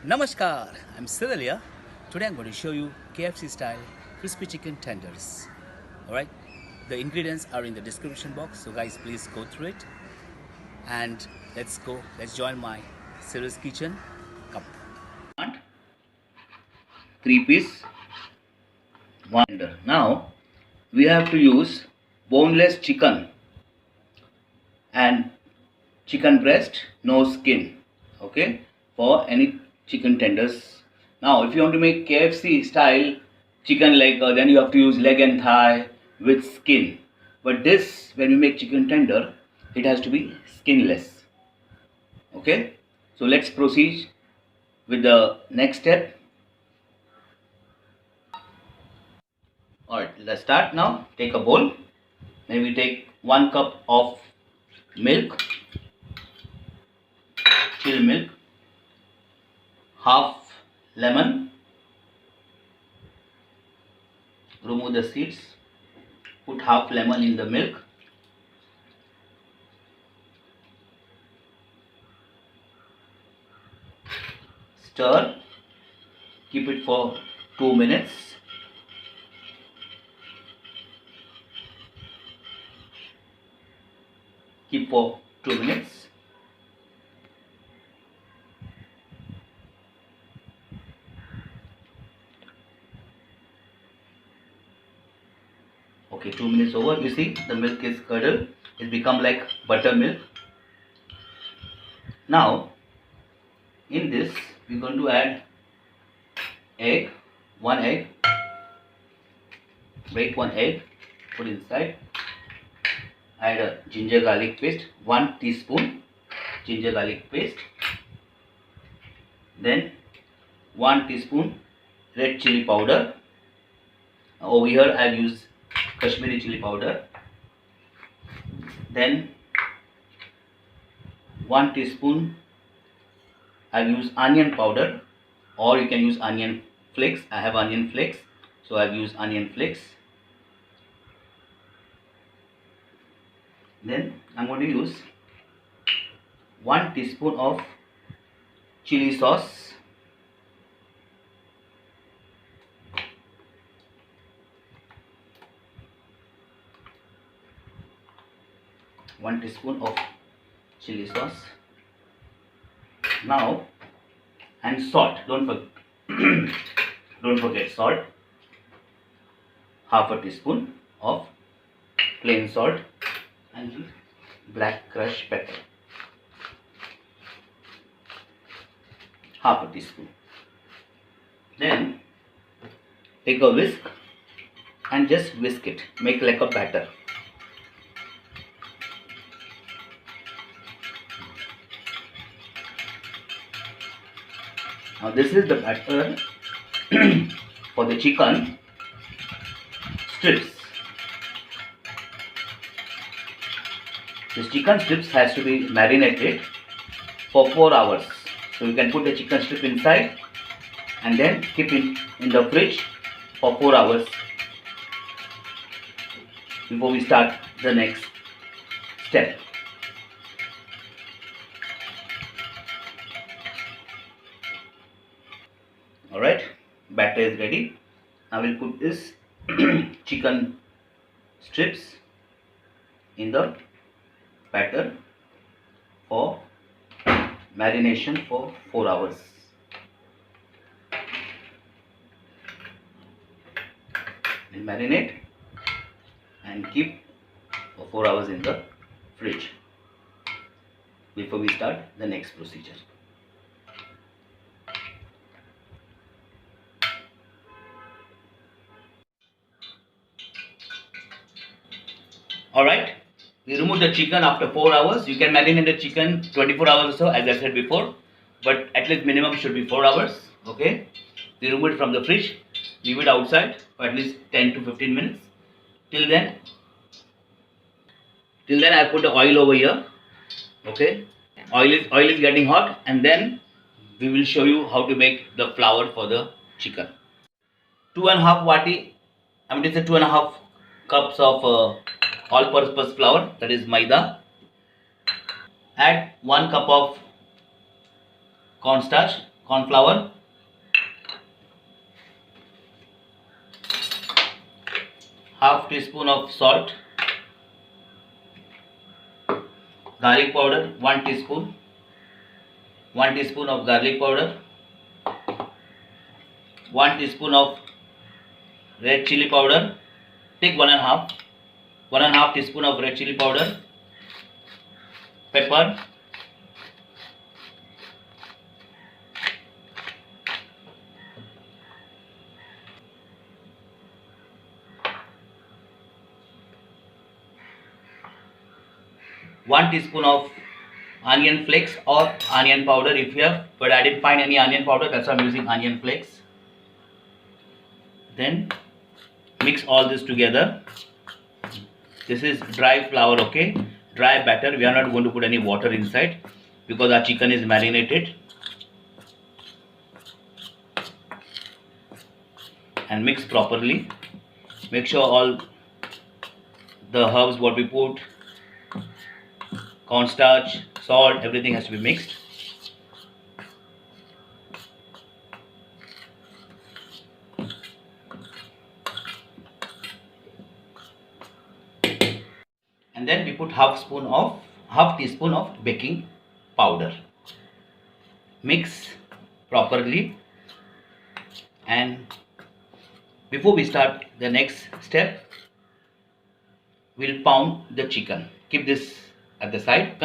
Namaskar, I'm Cyril here. Today I'm going to show you KFC style crispy chicken tenders. Alright, the ingredients are in the description box, so guys please go through it and let's join my Cyril's kitchen. Come. 3 piece, one tender. Now we have to use boneless chicken and chicken breast, no skin. Okay, for any chicken tenders. Now, if you want to make KFC style chicken leg, then you have to use leg and thigh with skin. But this, when we make chicken tender, it has to be skinless. Okay, so let's proceed with the next step. Alright, let's start now. Take a bowl. Then we take 1 cup of milk, chill milk, half lemon, remove the seeds, put half lemon in the milk, stir, keep it for 2 minutes. Keep for 2 minutes. Okay, 2 minutes over. You see the milk is curdled. It become like buttermilk. Now in this we're going to add egg, 1 egg. Break 1 egg, put inside. Add a ginger garlic paste, 1 teaspoon ginger garlic paste. Then 1 teaspoon red chili powder. Over here I have used Kashmiri chili powder. Then 1 teaspoon I have used onion powder, or you can use onion flakes. I have onion flakes, so I have used onion flakes. Then I'm going to use 1 teaspoon of chili sauce, one teaspoon of chili sauce. Now, and salt. Don't forget salt. Half a teaspoon of plain salt and black crushed pepper. Half a teaspoon. Then take a whisk and just whisk it. Make like a batter. Now this is the batter for the chicken strips. This chicken strips has to be marinated for 4 hours. So you can put the chicken strip inside and then keep it in the fridge for 4 hours before we start the next step. Alright, batter is ready. Now we'll put this chicken strips in the batter for marination for 4 hours. We'll marinate and keep for 4 hours in the fridge before we start the next procedure. Alright, we remove the chicken after 4 hours. You can marinate the chicken 24 hours or so, as I said before, but at least minimum should be 4 hours. Okay, we remove it from the fridge, leave it outside for at least 10 to 15 minutes. Till then I put the oil over here. Okay, oil is getting hot, and then we will show you how to make the flour for the chicken. 2.5 wati, I mean, it's a 2.5 cups of all-purpose flour, that is maida. Add 1 cup of cornstarch, corn flour, half teaspoon of salt, garlic powder 1 teaspoon, 1 teaspoon of garlic powder, 1 teaspoon of red chili powder, take one and a half teaspoon of red chili powder, pepper, one teaspoon of onion flakes or onion powder if you have, but I didn't find any onion powder, that's why I'm using onion flakes. Then mix all this together. This is dry flour, okay, dry batter. We are not going to put any water inside because our chicken is marinated. And mix properly. Make sure all the herbs what we put, cornstarch, salt, everything has to be mixed. And then we put half teaspoon of baking powder. Mix properly, and before we start the next step, we'll pound the chicken. Keep this at the side.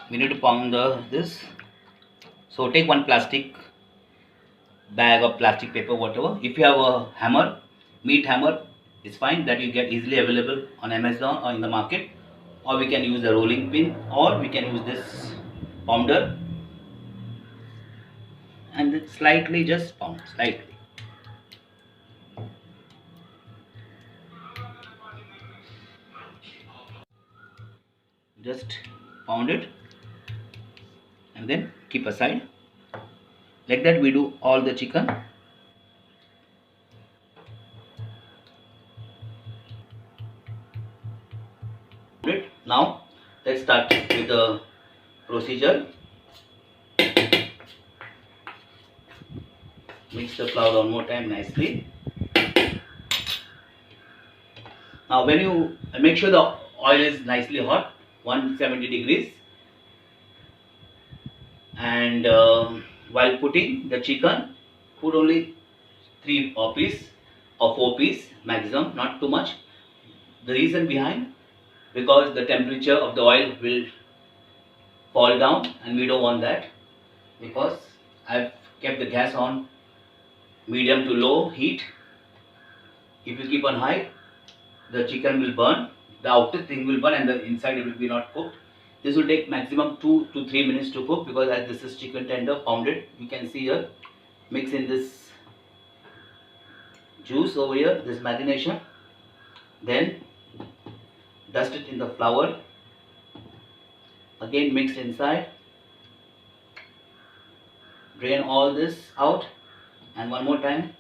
We need to pound this. So take one plastic bag or plastic paper, whatever. If you have a hammer, meat hammer, it's fine, that you get easily available on Amazon or in the market, or we can use a rolling pin, or we can use this pounder and then slightly just pound, slightly. Just pound it and then keep aside. Like that we do all the chicken. Now let's start with the procedure. Mix the flour one more time nicely. Now when you make sure the oil is nicely hot, 170 degrees, and while putting the chicken, put only 3 piece or 4 piece maximum, not too much. The reason behind, because the temperature of the oil will fall down and we don't want that, because I've kept the gas on medium to low heat. If you keep on high, the chicken will burn, the outer thing will burn and the inside it will be not cooked. This will take maximum 2 to 3 minutes to cook, because as this is chicken tender pounded, you can see here, mix in this juice over here, this marination, then dust it in the flour, again mix inside, drain all this out, and one more time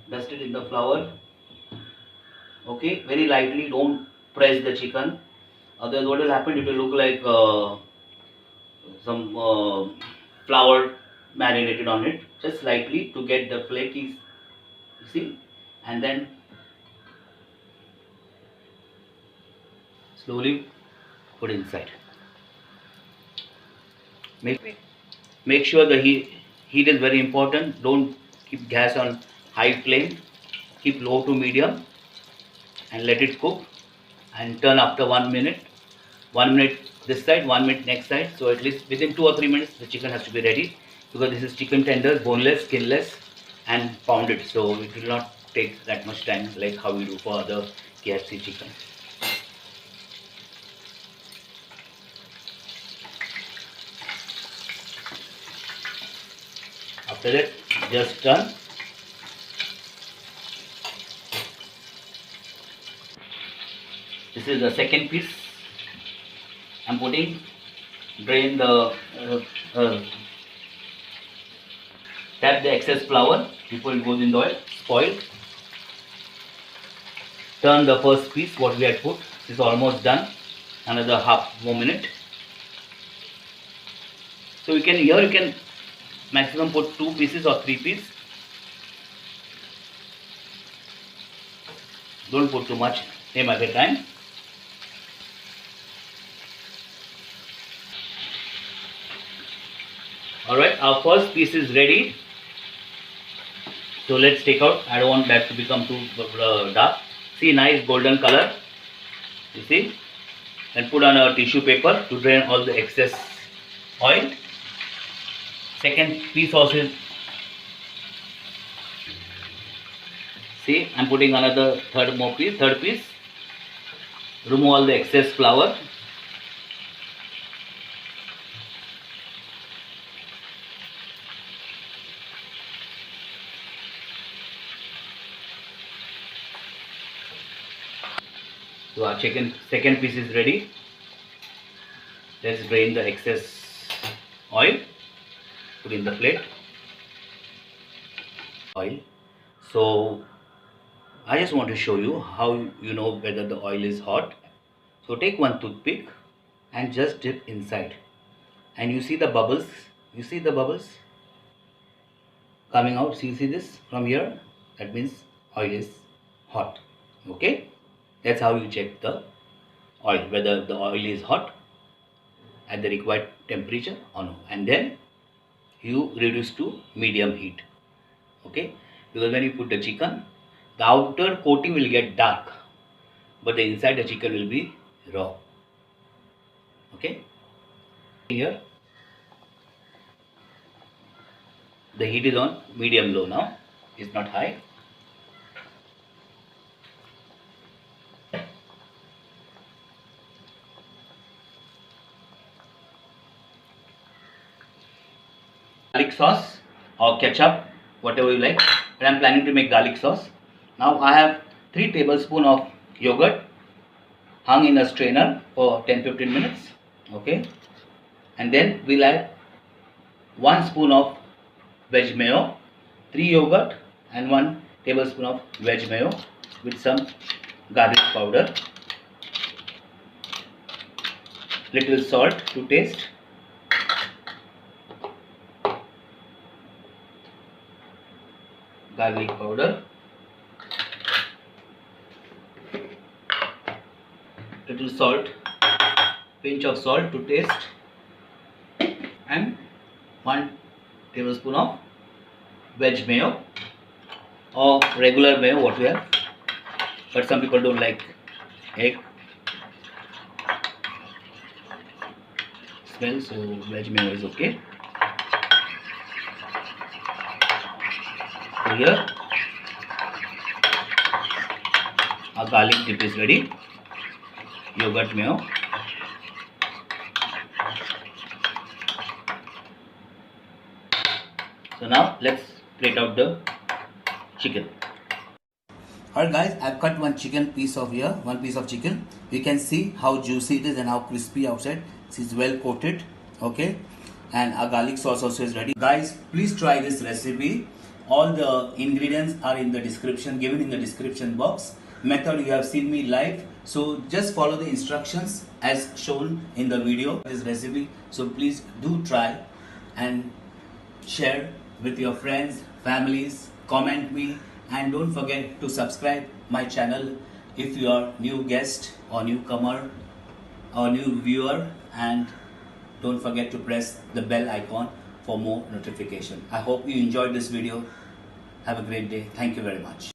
dust it in the flour. Okay, very lightly, don't press the chicken, otherwise what will happen, it will look like some flour marinated on it. Just slightly to get the flaky, you see, and then slowly put inside. Make sure the heat is very important. Don't keep gas on high flame, keep low to medium and let it cook, and turn after 1 minute. 1 minute this side, 1 minute next side. So at least within 2 or 3 minutes the chicken has to be ready, because this is chicken tender, boneless, skinless and pounded, so it will not take that much time like how we do for other KFC chicken. After that, just turn. This is the second piece I'm putting. Drain the tap the excess flour before it goes in the oil, spoil. Turn the first piece what we had put. This is almost done. Another half more minute. So you can maximum put 2 pieces or 3 pieces. Don't put too much, same at a time. Alright, our first piece is ready. So let's take out. I don't want that to become too dark. See, nice golden color. You see? And put on a tissue paper to drain all the excess oil. Second piece also is, see, I'm putting another third piece. Remove all the excess flour. So our second piece is ready. Let's drain the excess oil. Put in the plate. Oil. So I just want to show you how you know whether the oil is hot. So take one toothpick and just dip inside. And you see the bubbles. You see the bubbles coming out. See this from here? That means oil is hot. Okay? That's how you check the oil, whether the oil is hot at the required temperature or no. And then you reduce to medium heat. Okay? Because when you put the chicken, the outer coating will get dark, but the inside the chicken will be raw. Okay? Here, the heat is on medium low now. It's not high. Garlic sauce or ketchup, whatever you like, but I am planning to make garlic sauce. Now I have 3 tablespoons of yogurt hung in a strainer for 10-15 minutes. Okay, and then we'll add 1 spoon of veg mayo, 3 yogurt and 1 tablespoon of veg mayo with some garlic powder, little salt to taste. Garlic powder, little salt, pinch of salt to taste, and 1 tablespoon of veg mayo or regular mayo, what we have, but some people don't like egg smell, so veg mayo is okay. So here our garlic dip is ready. Yogurt mayo. So now let's plate out the chicken. Alright guys, I've cut one piece of chicken. You can see how juicy it is and how crispy outside. It is well coated. Okay, and our garlic sauce also is ready. Guys, please try this recipe. All the ingredients are in the description, given in the description box. Method you have seen me live, so just follow the instructions as shown in the video, this recipe. So please do try and share with your friends, families, comment me, and don't forget to subscribe my channel if you are new guest or newcomer or new viewer, and don't forget to press the bell icon for more notification. I hope you enjoyed this video. Have a great day. Thank you very much.